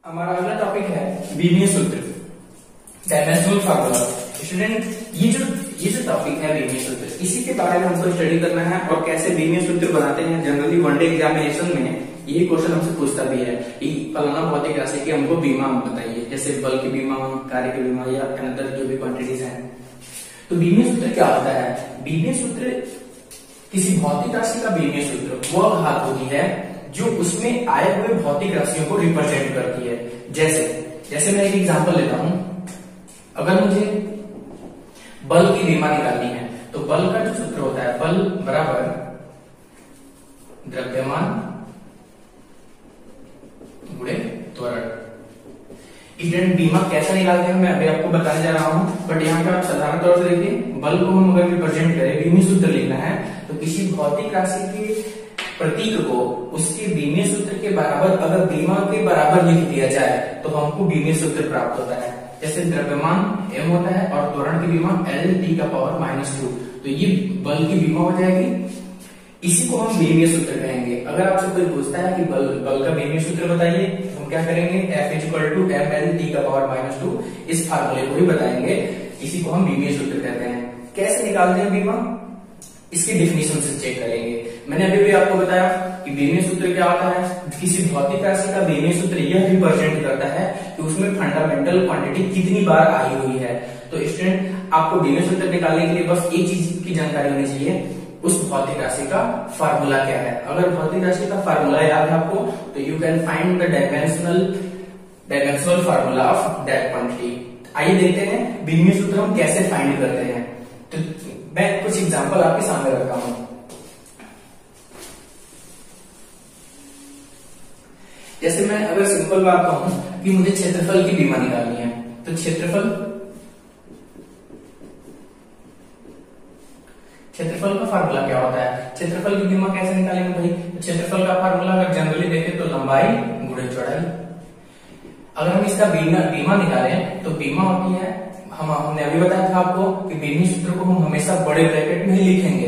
हमारा अगला टॉपिक है बीमीय सूत्र, डायमेंशनल फार्मूला। स्टूडेंट ये जो टॉपिक है बीमीय सूत्र, इसी के बारे में हमको स्टडी करना है और कैसे बीमीय सूत्र बनाते हैं। जनरली वनडे एग्जामिनेशन में ये क्वेश्चन हमसे पूछता भी है कि फलाना भौतिक राशि की हमको बीमा बताइए, जैसे बल की बीमा, कार्य की बीमा या अनदर जो भी क्वांटिटीज हैं। तो बीमीय सूत्र क्या होता है? बीमीय सूत्र किसी भौतिक राशि का बीमीय सूत्र वह घात होती है जो उसमें आए हुए भौतिक राशियों को रिप्रेजेंट करती है। जैसे मैं एक एग्जांपल लेता हूं, अगर मुझे बल की बीमा निकालनी है तो बल का जो सूत्र होता है, बल बराबर द्रव्यमान गुणे त्वरण। स्टूडेंट बीमा कैसा निकालते हैं मैं अभी आपको बताने जा रहा हूं, बट यहाँ पे आप साधारण तौर से देखिए, बल को हम अगर रिप्रेजेंट करें, बीमीय सूत्र लिखना है तो किसी भौतिक राशि के प्रतीक को उसके बीमीय सूत्र के बराबर, अगर बीमा के बराबर लिख दिया जाए तो हमको बीमीय सूत्र प्राप्त होता है। जैसे द्रव्यमान m होता है और त्वरण की बीमा L(T⁻²), तो ये बल की बीमा हो जाएगी। इसी को हम बीमीय सूत्र कहेंगे। अगर आपसे कोई पूछता है कि बल का बीमीय सूत्र बताइए, तो हम क्या करेंगे, F=mL(T⁻²), इस फार्मूले को ही बताएंगे। इसी को हम बीमीय सूत्र कहते हैं। कैसे निकालते हैं बीमा, इसकी डेफिनेशन से चेक करेंगे। मैंने अभी भी आपको बताया कि बीमीय सूत्र क्या होता है। किसी भौतिक राशि का बीमीय सूत्र यह रिप्रेजेंट करता है कि उसमें फंडामेंटल क्वांटिटी कितनी बार आई हुई है। तो स्टूडेंट आपको बीमीय सूत्र निकालने के लिए बस एक चीज की जानकारी होनी चाहिए, उस भौतिक राशि का फार्मूला क्या है। अगर भौतिक राशि का फार्मूला याद है आपको, तो you can find the dimensional formula of that quantity. आइए देखते हैं बीमीय सूत्र हम कैसे फाइंड करते हैं। तो मैं कुछ एग्जांपल आपके सामने रखता हूं। जैसे मैं अगर सिंपल बात कहूं कि मुझे क्षेत्रफल की बीमा निकालनी है, तो क्षेत्रफल का फार्मूला क्या होता है? क्षेत्रफल की बीमा कैसे निकालेंगे भाई? क्षेत्रफल का फार्मूला अगर जनरली देखें तो लंबाई गुणे चौड़ाई। अगर हम इसका बीमा निकालें तो बीमा होती है, हमने अभी बताया था आपको कि बीमीय सूत्र को हम हमेशा बड़े ब्रैकेट में ही लिखेंगे।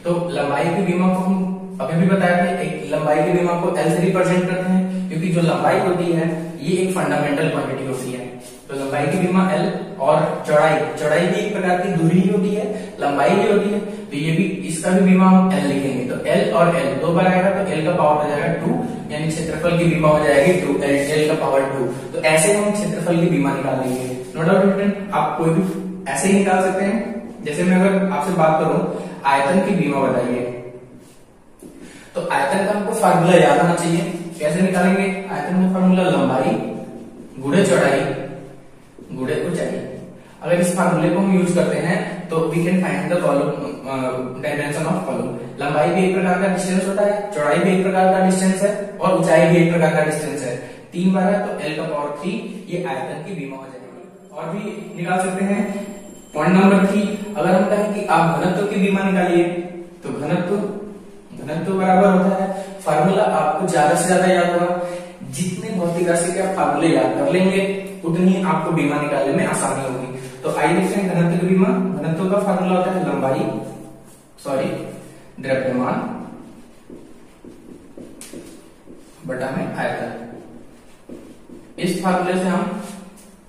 तो लंबाई की बीमा को हम अभी भी बताया था, एक लंबाई की बीमा को L से रिप्रेजेंट करते हैं, क्योंकि जो लंबाई होती है ये एक फंडामेंटल क्वांटिटी होती है। तो लंबाई की बीमा L, और चौड़ाई भी एक प्रकार की दूरी ही होती है, लंबाई ही होती है। तो ये भी, इसका भी बीमा हम L लिखेंगे। तो L और L दो बार आएगा तो L का पावर हो जाएगा 2, यानी क्षेत्रफल की बीमा हो जाएगी 2, L का पावर 2। तो ऐसे हम क्षेत्रफल की बीमा निकाल लेंगे। नो डाउट स्टूडेंट, आप कोई भी ऐसे ही निकाल सकते हैं। जैसे मैं अगर आपसे बात करूं आयतन की बीमा बताइए, तो आयतन का हमको फार्मूला याद आना चाहिए। कैसे निकालेंगे आयतन का फार्मूला? लंबाई गुणे चौड़ाई गुणे ऊंचाई। अगर इस फार्मूले को हम यूज करते हैं तो we can find the column dimension of column. लंबाई भी एक प्रकार का डिस्टेंस होता है, चौड़ाई भी एक प्रकार का डिस्टेंस है, और ऊंचाई भी एक प्रकार का डिस्टेंस है। 3 बार है तो L का पावर 3, ये आयतन की बीमा हो जाएगी। और भी निकाल सकते हैं। पॉइंट नंबर 3, अगर हम कहें कि आप घनत्व की बीमा निकालिए, तो घनत्व बराबर होता है, फार्मूला आपको ज्यादा से ज्यादा याद होगा। जितने भौतिक राशि के आप फार्मूले याद कर लेंगे उतनी आपको बीमा निकालने में आसानी होगी। तो आइए देखते हैं घनत्व की बीमा। घनत्व का फार्मूला होता है द्रव्यमान बटा में आयतन। इस फार्मूले से हम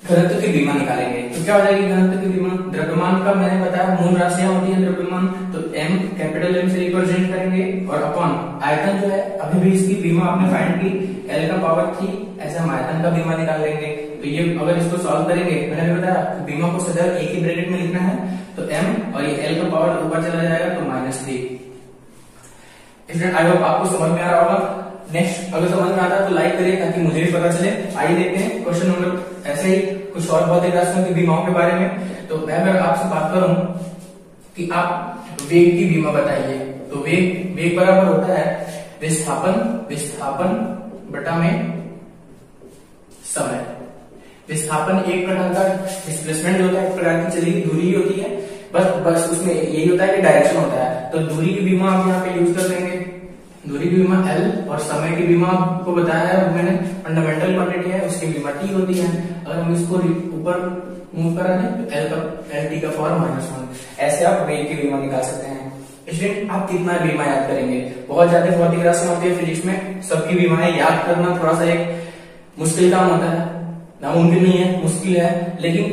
घनत्व की बीमा निकालेंगे। तो क्या हो जाएगी घनत्व की बीमा? द्रव्यमान का मैंने बताया मूल राशियां होती है द्रव्यमान, तो M, कैपिटल M से रिप्रेजेंट करेंगे, और अपॉन आयतन जो है, अभी भी इसकी बीमा आपने फाइंड की L का पावर 3, ऐसे हम आयतन का बीमा निकाल लेंगे। तो ये अगर इसको सॉल्व करेंगे, मैंने अभी बताया बीमा को सदैव एक ही ब्रैकेट में लिखना है, तो M और ये L का पावर ऊपर चला जाएगा तो -3। स्टूडेंट आई होप आपको समझ में आ रहा होगा। नेक्स्ट, अगर समझ में आता है तो लाइक करिए ताकि मुझे भी पता चले। आइए देखते हैं क्वेश्चन नंबर, ऐसे ही कुछ और भौतिक राशियों की बीमाओं के बारे में। तो मैं अगर आपसे बात करूं कि आप वेग की बीमा बताइए, तो वेग बराबर होता है विस्थापन बटा में समय। विस्थापन एक प्रकार का डिस्प्लेसमेंट होता है, एक प्रकार की चली दूरी होती है, बस उसमें यही होता है कि डायरेक्शन होता है। तो दूरी की बीमा आप यहाँ पे यूज कर देंगे। दूरी की बीमा L, और समय की बीमा आपको बताया है मैंने, फंडामेंटल क्वांटिटी है, उसकी बीमा T होती है। अगर हम इसको ऊपर मूव करा दें तो L(T⁻⁻1). ऐसे आप वेग की बीमा निकाल सकते हैं। स्टूडेंट आप कितना बीमा याद करेंगे? बहुत ज्यादा भौतिक राशि होती है फिजिक्स में, सबकी बीमाएं याद करना थोड़ा सा एक मुश्किल काम होता है, नामुमकिन नहीं है, मुश्किल है, लेकिन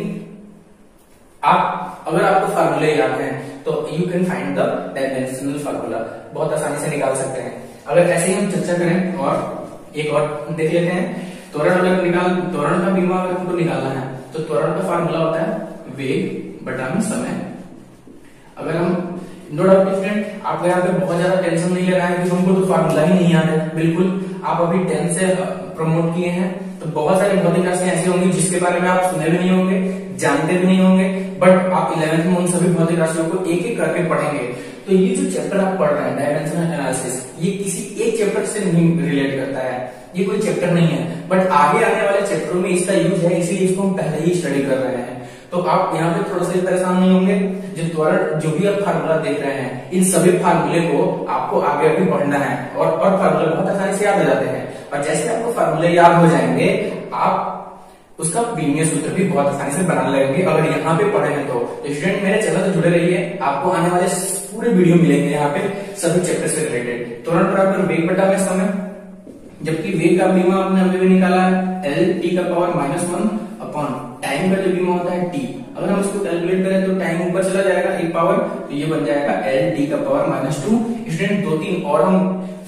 आप अगर आपको फार्मूले याद हैं तो you can find the dimensional formula, बहुत आसानी से निकाल सकते हैं। अगर ऐसे ही हम चर्चा करें और एक और देख लेते हैं, त्वरण का बीमा अगर हमको निकालना है तो त्वरण का फार्मूला होता है वेग बटा में समय। अगर हम नो डाउट स्टूडेंट, आप यहाँ पे बहुत ज्यादा टेंशन नहीं ले रहे हैं कि हमको तो फार्मूला ही नहीं याद है, बिल्कुल आप अभी 10 से प्रमोट किए हैं तो बहुत सारे भौतिक राशियां ऐसी होंगी जिसके बारे में आप सुने भी नहीं होंगे, जानते भी नहीं होंगे, बट आप 11th में उन सभी भौतिक राशियों को एक एक करके पढ़ेंगे। तो ये जो चैप्टर आप पढ़ रहे हैं डायमेंशनल एनालिसिस, ये किसी एक चैप्टर से नहीं रिलेट करता है, ये कोई चैप्टर नहीं है, बट आगे आने वाले चैप्टरों में इसका यूज है, इसीलिए इसको हम पहले ही स्टडी कर रहे हैं। तो आप यहाँ पे थोड़ा सा परेशान नहीं होंगे, जो भी आप फार्मूला देख रहे हैं इन सभी फार्मूले को आपको आगे भी पढ़ना है और फार्मूले बहुत आसानी से याद हो जाते हैं, और जैसे आपको फार्मूले याद हो जाएंगे आप उसका बीमीय सूत्र भी बहुत आसानी से बनाने लगेंगे अगर यहाँ पे पढ़े हैं तो। स्टूडेंट मेरे चैनल से जुड़े रहिए, आपको आने वाले पूरे वीडियो मिलेंगे यहाँ पे सभी चैप्टर से रिलेटेड। त्वरण बराबर वेग बटा में समय, जबकि वेग का बीमा हमने अभी भी निकाला है एल टी का पावर -1 अपॉन टाइम का जो बीमा होता है टी। अगर हम इसको कैलकुलेट करें तो टाइम ऊपर चला जाएगा एक पावर, तो ये बन जाएगा एल टी का पावर -2। स्टूडेंट 2-3 और हम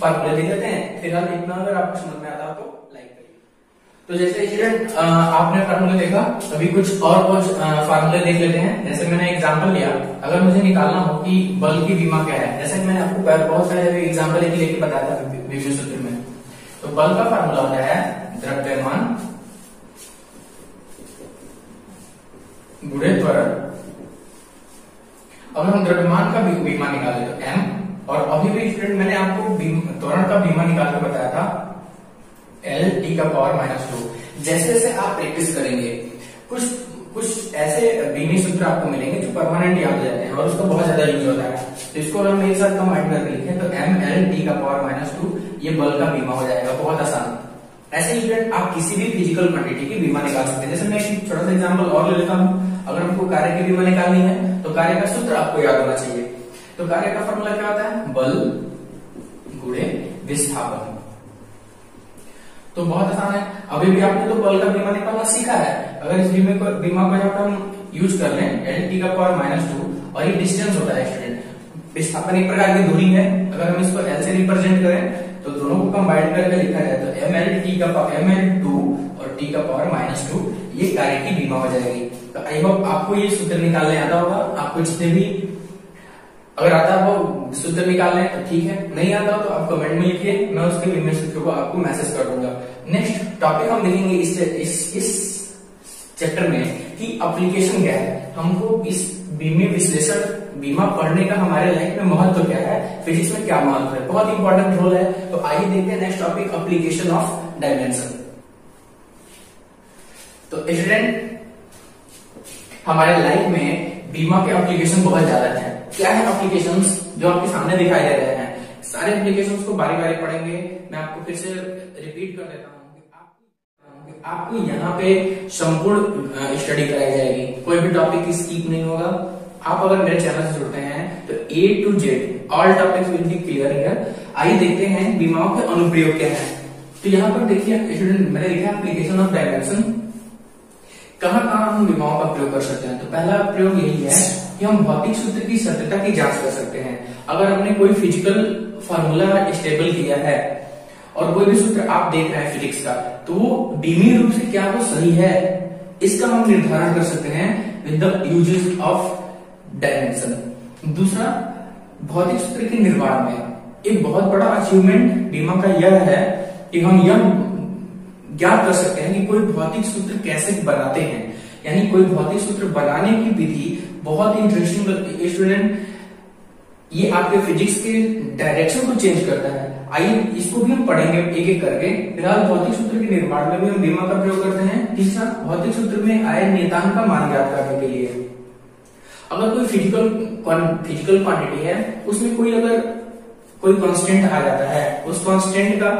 फार्मूले देख लेते हैं, फिलहाल इतना अगर आपको समझ में आता है तो लाइक करिए। तो जैसे स्टूडेंट आपने फार्मूले देखा, अभी कुछ और फार्मूले देख लेते हैं। जैसे मैंने एग्जांपल लिया, अगर मुझे निकालना हो कि बल की बीमा क्या है, जैसे मैंने आपको बहुत सारे एग्जांपल लेके बताया था बीमीय सूत्र में, तो बल का फार्मूला होता है द्रव्यमान गुणे त्वरण। अगर हम द्रव्यमान का बीमा निकाले तो m, और अभी भी स्टूडेंट मैंने आपको त्वरण का बीमा निकाल के बताया था एल टी का पावर -2। जैसे जैसे आप प्रैक्टिस करेंगे कुछ ऐसे बीमीय सूत्र आपको मिलेंगे जो परमानेंट याद हो जाते हैं और उसका बहुत ज्यादा यूज होता है। तो इसको अगर हम एक साथ कंबाइन करके लिखें तो m एल टी का पावर -2 ये बल का बीमा हो जाएगा, बहुत आसान। ऐसे ही स्टूडेंट आप किसी भी फिजिकल क्वांटिटी की बीमा निकाल सकते हैं। जैसे मैं एक छोटा सा एग्जांपल और ले लेता हूं, अगर हमको कार्य की बीमा निकालनी है तो कार्य का सूत्र आपको याद होना चाहिए। तो कार्य का फॉर्मूला क्या होता है, बल गुणे विस्थापन। तो बहुत आसान है, अभी भी आपने तो बल का बीमा निकालना सीखा है। अगर इस बीमा को यहाँ पर हम यूज कर लें एल टी का पावर -2, और ये डिस्टेंस होता है स्टूडेंट, विस्थापन एक प्रकार की दूरी है। अगर हम इसको एल से रिप्रेजेंट करें तो दोनों को कंबाइन करके लिखा जाए तो एम एल टी का ml2 और टी का पावर -2 ये कार्य की बीमा हो जाएगी। तो आई होप आपको ये सूत्र निकालने आता होगा। आपको जितने भी अगर आता हो सूत्र निकालने तो ठीक है, नहीं आता हो तो आप कमेंट में लिखिए, मैं उसके बीमीय सूत्र को आपको मैसेज कर दूंगा। नेक्स्ट टॉपिक हम देखेंगे इस चैप्टर में कि एप्लीकेशन क्या है, हमको इस बीमीय विश्लेषण बीमा पढ़ने का हमारे लाइफ में महत्व क्या है, फिजिक्स में क्या महत्व है, बहुत इंपॉर्टेंट रोल है। तो आइए देखते हैं next topic application of dimension. तो स्टूडेंट हमारे लाइफ में बीमा के एप्लीकेशन बहुत ज्यादा हैं। क्या है एप्लीकेशंस जो आपके सामने दिखाई दे रहे हैं, सारे एप्लीकेशंस को बारी बारी पढ़ेंगे। मैं आपको फिर से रिपीट कर देता हूँ, आपको यहाँ पे संपूर्ण स्टडी कराई जाएगी, कोई भी टॉपिक स्किप नहीं होगा। आप अगर मेरे चैनल से जुड़ते हैं तो A to Z all topics will be clear here. आइए देखते हैं बीमाओं के अनुप्रयोग क्या है। तो यहाँ पर देखिए स्टूडेंट, मैंने लिखा एप्लीकेशन ऑफ डायमेंशन। कहाँ कहाँ हम बीमाओं का प्रयोग कर सकते हैं। तो पहला प्रयोग यही है कि हम भौतिक सूत्र की सत्यता की जांच कर सकते हैं। अगर हमने कोई फिजिकल फॉर्मूला स्टेबल किया है और कोई भी सूत्र आप देख रहे हैं फिजिक्स का, तो वो बीमीय रूप से क्या वो सही है, इसका हम निर्धारण कर सकते हैं with the uses of dimension. दूसरा, भौतिक सूत्र के निर्माण में एक बहुत बड़ा अचीवमेंट बीमा का यह है कि हम यह ज्ञात कर सकते हैं कि कोई भौतिक सूत्र कैसे बनाते हैं, यानी कोई भौतिक सूत्र बनाने की विधि बहुत ही इंटरेस्टिंग स्टूडेंट, ये आपके फिजिक्स के डायरेक्शन को चेंज करता है। आइए इसको भी हम पढ़ेंगे एक एक करके। फिलहाल भौतिक सूत्र के निर्माण में भी हम बीमा का प्रयोग करते हैं। तीसरा, भौतिक सूत्र में आए नियतांक का मान ज्ञात करने के लिए, अगर कोई फिजिकल क्वांटिटी है उसमें कोई कांस्टेंट आ जाता है, उस कांस्टेंट का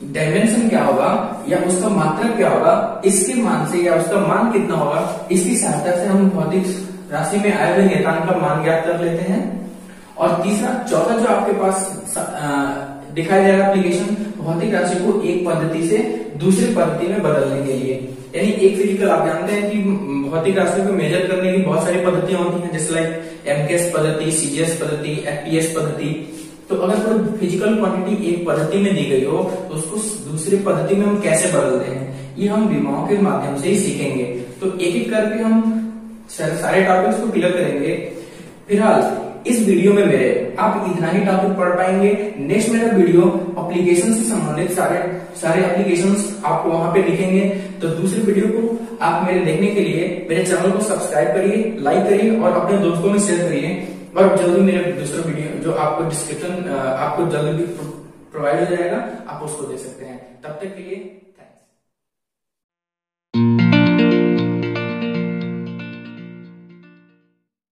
डायमेंशन क्या होगा या उसका मात्रक क्या होगा, इसके मान से या उसका मान कितना होगा, इसकी सहायता से हम भौतिक राशि में आए हुए नियतांक का मान ज्ञात कर लेते हैं। और तीसरा, चौथा जो आपके पास दिखाया जाएगा एप्लीकेशन भौतिक राशि को एक पद्धति से दूसरी पद्धति में बदलने के लिए। यानी एक फिजिकल, आप जानते हैं कि भौतिक राशि को मेजर करने की बहुत सारी पद्धतियां होती हैं, जैसे लाइक एमकेएस पद्धति, सीजीएस पद्धति, एफपीएस पद्धति। तो अगर कोई फिजिकल क्वांटिटी एक पद्धति में दी गई हो तो उसको दूसरी पद्धति में हम कैसे बदलते हैं, ये हम बीमाओं के माध्यम से ही सीखेंगे। तो एक एक करके हम सारे टॉपिक्स को क्लियर करेंगे। फिलहाल इस वीडियो में मेरे आप इतना ही टॉपिक पढ़ पाएंगे। नेक्स्ट मेरा वीडियो एप्लीकेशन से संबंधित सारे एप्लीकेशंस आपको वहां पे दिखेंगे। तो दूसरी वीडियो को आप मेरे देखने के लिए मेरे चैनल को सब्सक्राइब करिए, लाइक करिए और अपने दोस्तों में शेयर करिए। और जल्दी मेरे दूसरा वीडियो जो आपको डिस्क्रिप्शन आपको जल्दी प्रोवाइड हो जाएगा, आप उसको देख सकते हैं। तब तक के लिए थैंक्स।